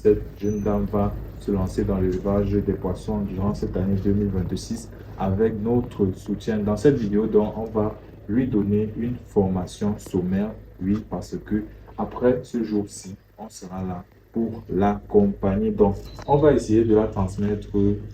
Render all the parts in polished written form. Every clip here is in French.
cette jeune dame va se lancer dans l'élevage des poissons durant cette année 2026 avec notre soutien. Dans cette vidéo, donc, on va lui donner une formation sommaire, oui, parce que après ce jour-ci, on sera là pour l'accompagner. Donc, on va essayer de la transmettre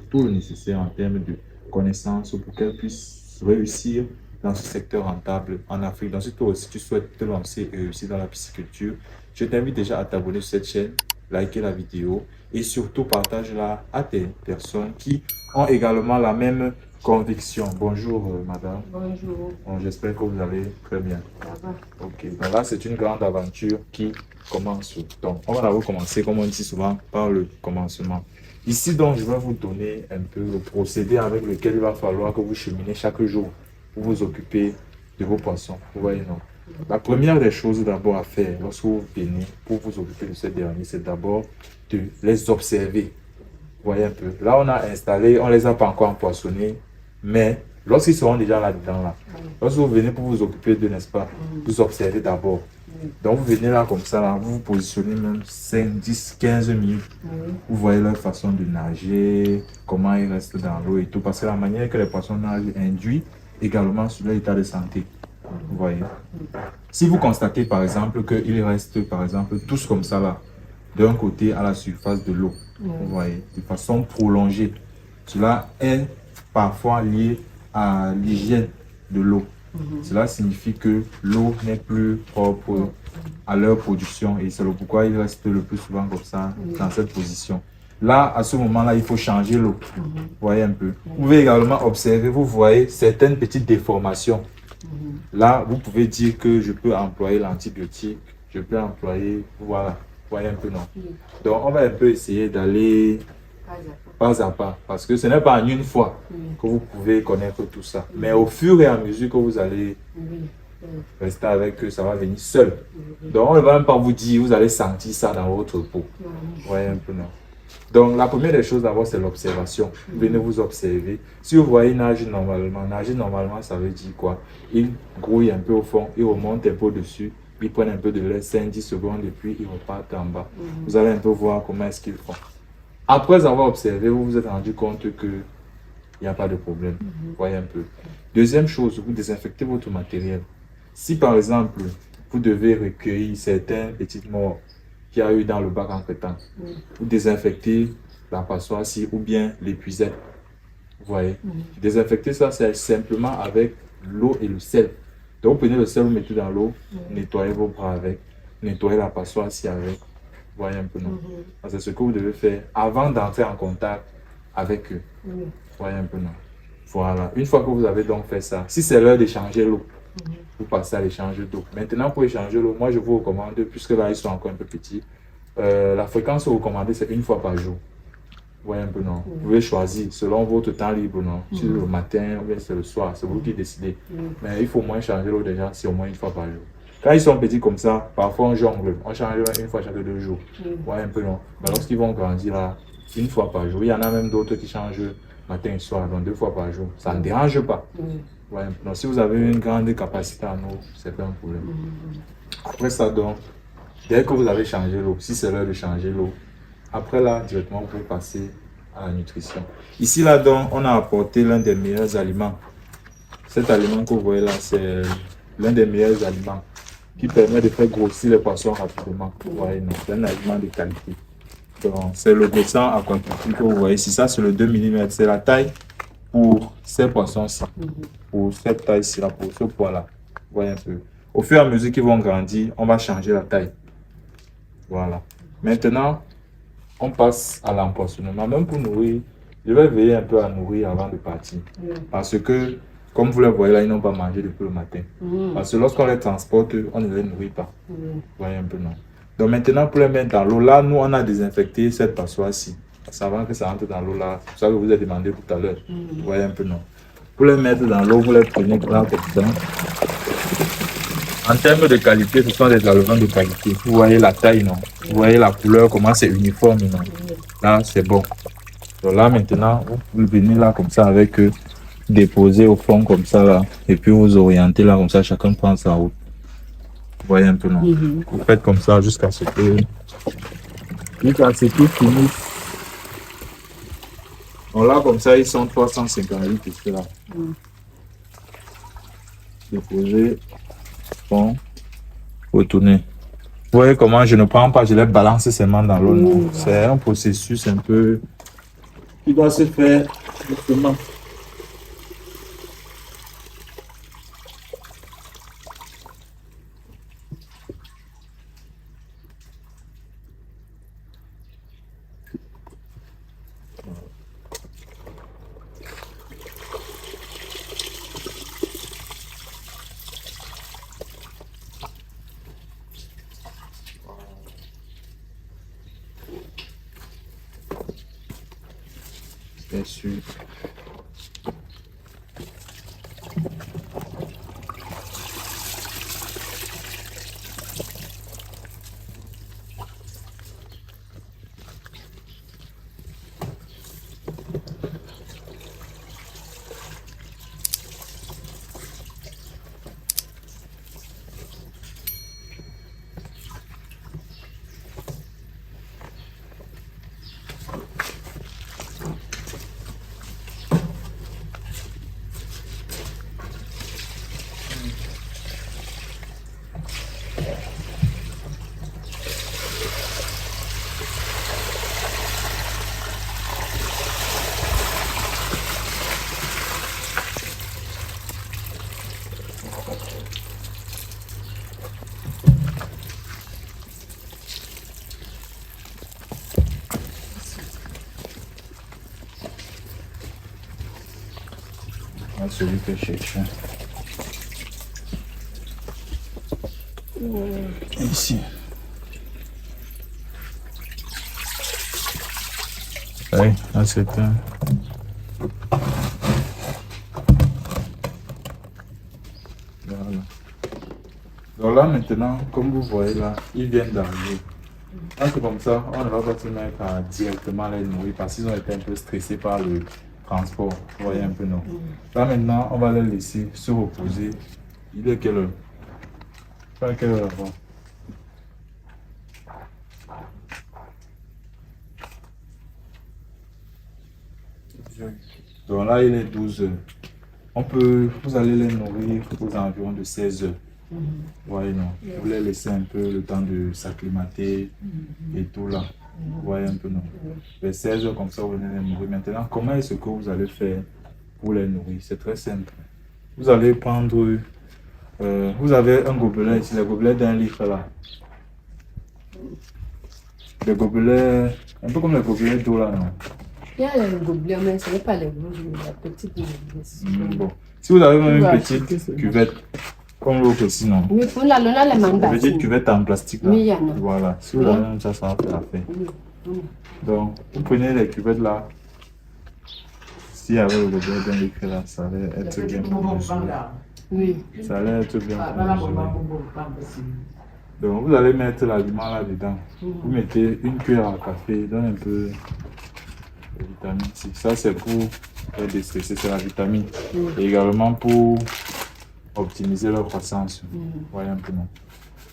tout le nécessaire en termes de connaissances pour qu'elle puisse réussir dans ce secteur rentable en Afrique. Donc, si toi aussi tu souhaites te lancer et réussir dans la pisciculture, je t'invite déjà à t'abonner sur cette chaîne, liker la vidéo et surtout partage-la à tes personnes qui ont également la même conviction. Bonjour madame. Bonjour. Bon, j'espère que vous allez très bien. Ça va. Ok, donc là c'est une grande aventure qui commence. Donc on va d'abord commencer, comme on dit souvent, par le commencement. Ici donc je vais vous donner un peu le procédé avec lequel il va falloir que vous cheminez chaque jour pour vous occuper de vos poissons. Vous voyez, non? La première des choses d'abord à faire lorsque vous venez pour vous occuper de ces derniers, c'est d'abord de les observer. Vous voyez un peu. Là, on a installé, on ne les a pas encore empoissonnés, mais lorsqu'ils seront déjà là-dedans, là, lorsque vous venez pour vous occuper d'eux, n'est-ce pas, vous observez d'abord. Donc, vous venez là comme ça, là, vous vous positionnez même 5, 10, 15 minutes. Vous voyez leur façon de nager, comment ils restent dans l'eau et tout, parce que la manière que les poissons nagent induit également sur leur état de santé. Vous voyez. Si vous constatez par exemple qu'ils restent par exemple tous comme ça là, d'un côté à la surface de l'eau, vous voyez, de façon prolongée, cela est parfois lié à l'hygiène de l'eau. Cela signifie que l'eau n'est plus propre à leur production et c'est pourquoi ils restent le plus souvent comme ça, dans cette position. Là, à ce moment-là, il faut changer l'eau. Vous voyez un peu. Vous pouvez également observer, vous voyez certaines petites déformations. Là, vous pouvez dire que je peux employer l'antibiotique, je peux employer, voilà, vous voyez un peu, non? Donc, on va un peu essayer d'aller pas à pas, parce que ce n'est pas en une fois que vous pouvez connaître tout ça. Mais au fur et à mesure que vous allez rester avec eux, ça va venir seul. Donc, on ne va même pas vous dire, vous allez sentir ça dans votre peau. Vous voyez un peu, non? Donc, la première des choses d'abord, c'est l'observation. Vous venez vous observer. Si vous voyez nager normalement, ça veut dire quoi? Ils grouillent un peu au fond, ils remontent un peu au-dessus, ils prennent un peu de l'air, 5-10 secondes, et puis ils repartent en bas. Vous allez un peu voir comment est-ce qu'ils font. Après avoir observé, vous vous êtes rendu compte qu'il n'y a pas de problème. Vous voyez un peu. Deuxième chose, vous désinfectez votre matériel. Si par exemple, vous devez recueillir certains petites morts qu'il y a eu dans le bac entre-temps, vous désinfectez la passoire-ci ou bien l'épuisette. Vous voyez. Désinfecter ça, c'est simplement avec l'eau et le sel. Donc, vous prenez le sel, vous mettez dans l'eau, nettoyez vos bras avec, nettoyez la passoire-ci avec. Vous voyez un peu, non? C'est ce que vous devez faire avant d'entrer en contact avec eux. Vous voyez un peu, non? Voilà. Une fois que vous avez donc fait ça, si c'est l'heure d'échanger l'eau, vous passez à l'échange d'eau. Maintenant, pour échanger l'eau, moi je vous recommande, puisque là ils sont encore un peu petits, la fréquence recommandée c'est une fois par jour. Vous voyez un peu, non? Vous pouvez choisir selon votre temps libre, non? Si c'est le matin ou bien c'est le soir, c'est vous qui décidez. Mais il faut au moins changer l'eau déjà, c'est au moins une fois par jour. Quand ils sont petits comme ça, parfois on jongle, on change une fois chaque 2 jours. Vous voyez un peu, non? Mais lorsqu'ils vont grandir là, une fois par jour, il y en a même d'autres qui changent matin et soir, donc 2 fois par jour. Ça ne dérange pas. Ouais, donc, si vous avez une grande capacité en eau, c'est pas un problème. Après ça, donc, dès que vous avez changé l'eau, si c'est l'heure de changer l'eau, après là, directement, vous pouvez passer à la nutrition. Ici, là, donc, on a apporté l'un des meilleurs aliments. Cet aliment que vous voyez là, c'est l'un des meilleurs aliments qui permet de faire grossir les poissons rapidement. Vous voyez, c'est un aliment de qualité. Donc, c'est le Gosan aquaculture que vous voyez ici. Ça, c'est le 2 mm. C'est la taille pour ces poissons-ci. Pour cette taille-ci, là, pour ce poids-là. Vous voyez un peu. Au fur et à mesure qu'ils vont grandir, on va changer la taille. Voilà. Maintenant, on passe à l'empoisonnement. Même pour nourrir, je vais veiller un peu à nourrir avant de partir. Parce que, comme vous le voyez là, ils n'ont pas mangé depuis le matin. Parce que lorsqu'on les transporte, on ne les nourrit pas. Vous voyez un peu, non? Donc maintenant, pour les mettre dans l'eau, là, nous, on a désinfecté cette passoire-ci. Avant que ça entre dans l'eau là, c'est ça que vous avez demandé tout à l'heure. Vous voyez un peu, non? Pour les mettre dans l'eau, vous les prenez là comme ça. En termes de qualité, ce sont des alevins de qualité. Vous voyez la taille, non? Vous voyez la couleur, comment c'est uniforme, non? Là, c'est bon. Donc là, maintenant, vous venez là comme ça avec eux, déposer au fond comme ça là, et puis vous orientez là comme ça, chacun prend sa route. Vous voyez un peu, non? Vous faites comme ça jusqu'à ce que Jusqu'à ce qu'ils finissent. Donc là, comme ça, ils sont 358 ici là. Déposer. Bon. Retourner. Vous voyez comment je ne prends pas, je les balance seulement dans l'eau. C'est un processus un peu qui doit se faire justement. Bien sûr. Celui que je cherche. Ici. Oui, là c'est un. Voilà. Donc là maintenant, comme vous voyez là, ils viennent d'arriver. Là c'est comme ça, on ne va pas se mettre à directement les nourrir parce qu'ils ont été un peu stressés par le transport. Vous voyez un peu non. Là maintenant, on va les laisser se reposer. Il est quelle heure? Pas quelle heure avant? Donc là il est 12 heures. Vous allez les nourrir aux environs de 16 heures. Vous voyez non. Vous les laissez un peu le temps de s'acclimater et tout là. Vous voyez un peu non. Vers 16 heures comme ça, vous venez les nourrir. Maintenant, comment est-ce que vous allez faire pour les nourrir? C'est très simple. Vous allez prendre, vous avez un gobelet ici, le gobelet d'un litre là. Le gobelet, un peu comme le gobelet d'eau là, non? Il y a les gobelets, mais ce n'est pas les gros, la petite. Bon. Si vous avez même une petite cuvette, comme l'autre aussi, non? Oui, pour la lona, les mandats. Une petite cuvette en plastique là. Oui, il y en a. Voilà. Si vous avez ça, ça va faire l'affaire. Donc, vous prenez les cuvettes là. Si avec le gobelet d'un litre là, ça allait être bien mesuré. Oui. Ça allait être bien mesuré. Donc, vous allez mettre l'aliment là-dedans. Vous mettez une cuillère à café, donne un peu de vitamine C. Ça, c'est pour déstresser, c'est la vitamine. Et également pour optimiser leur croissance. Voyez un peu, non?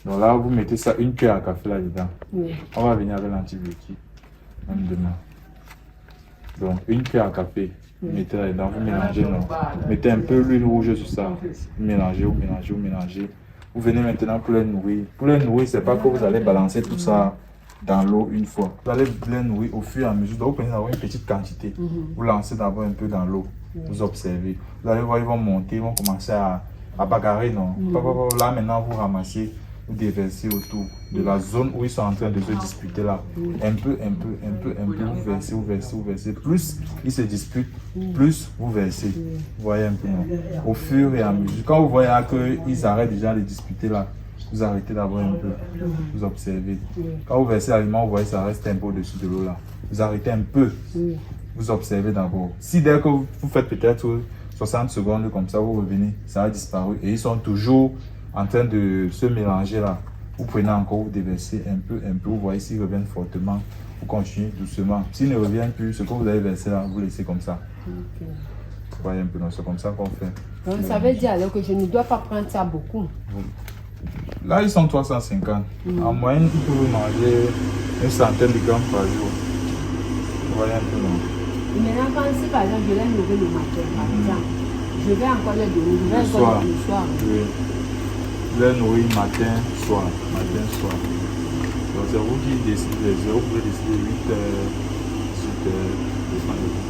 Donc là, vous mettez ça, une cuillère à café là-dedans. On va venir avec l'antibiotique, même demain. Donc, une cuillère à café, vous mettez là-dedans, vous mélangez, non? Mettez un peu l'huile rouge sur ça. Vous mélangez, vous mélangez, vous mélangez. Vous venez maintenant pour les nourrir. Pour les nourrir, c'est pas que vous allez balancer tout ça dans l'eau une fois. Vous allez les nourrir au fur et à mesure. Donc, vous prenez d'abord une petite quantité. Vous lancez d'abord un peu dans l'eau. Vous observez. Vous allez voir, ils vont monter, ils vont commencer à bagarrer, non? Là, maintenant, vous ramassez, vous déversez autour de la zone où ils sont en train de se disputer là. Un peu, vous versez, vous versez, vous versez. Plus ils se disputent, plus vous versez. Vous voyez un peu, non? Au fur et à mesure. Quand vous voyez qu'ils arrêtent déjà de disputer là, vous arrêtez d'abord un peu, vous observez. Quand vous versez l'aliment, vous voyez ça reste un peu au-dessus de l'eau là. Vous arrêtez un peu, vous observez d'abord. Si dès que vous faites peut-être 60 secondes comme ça, vous revenez, ça a disparu. Et ils sont toujours en train de se mélanger là. Vous prenez encore, vous déversez un peu, vous voyez s'ils reviennent fortement, vous continuez doucement. S'ils ne reviennent plus, ce que vous avez versé là, vous laissez comme ça. Vous voyez un peu, c'est comme ça qu'on fait. Donc ça veut dire alors que je ne dois pas prendre ça beaucoup. Là, ils sont 350. En moyenne, ils peuvent manger une centaine de grammes par jour. Vous voyez un peu, non? Et maintenant, quand si par exemple je les nourris le matin, par exemple, je vais encore les donner, je vais encore le soir. Oui. Vous les nourrir matin, soir. Matin, soir. Donc c'est vous qui décidez les heures. Vous pouvez décider 8 heures, 18 heures, dépend de vous.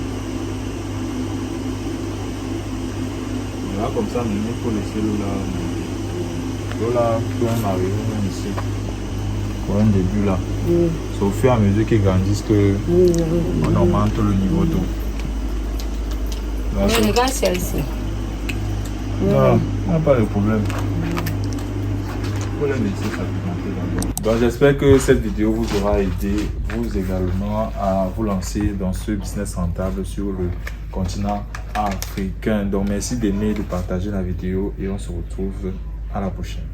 Là, comme ça, maintenant, il faut laisser l'eau là. L'eau là, peut même arriver même ici. Pour un début là. Oui. C'est au fur et à mesure qu'ils grandissent que on augmente le niveau d'eau. Oui, regarde celle-ci. Non, il n'y a pas de problème. Faut les laisser s'alimenter d'abord. Donc j'espère que cette vidéo vous aura aidé, vous également, à vous lancer dans ce business rentable sur le continent africain. Donc merci d'aimer, de partager la vidéo et on se retrouve à la prochaine.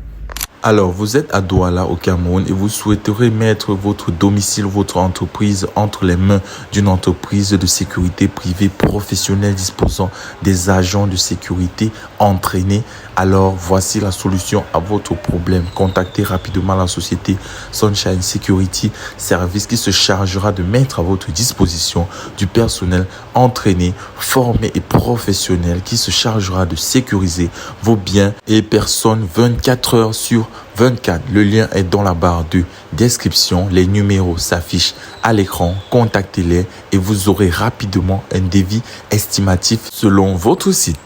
Alors, vous êtes à Douala au Cameroun et vous souhaiterez mettre votre domicile, votre entreprise entre les mains d'une entreprise de sécurité privée professionnelle disposant des agents de sécurité entraînés. Alors, voici la solution à votre problème. Contactez rapidement la société Sunshine Security Service qui se chargera de mettre à votre disposition du personnel entraîné, formé et professionnel qui se chargera de sécuriser vos biens et personnes 24 heures sur 24. Le lien est dans la barre de description. Les numéros s'affichent à l'écran. Contactez-les et vous aurez rapidement un devis estimatif selon votre site.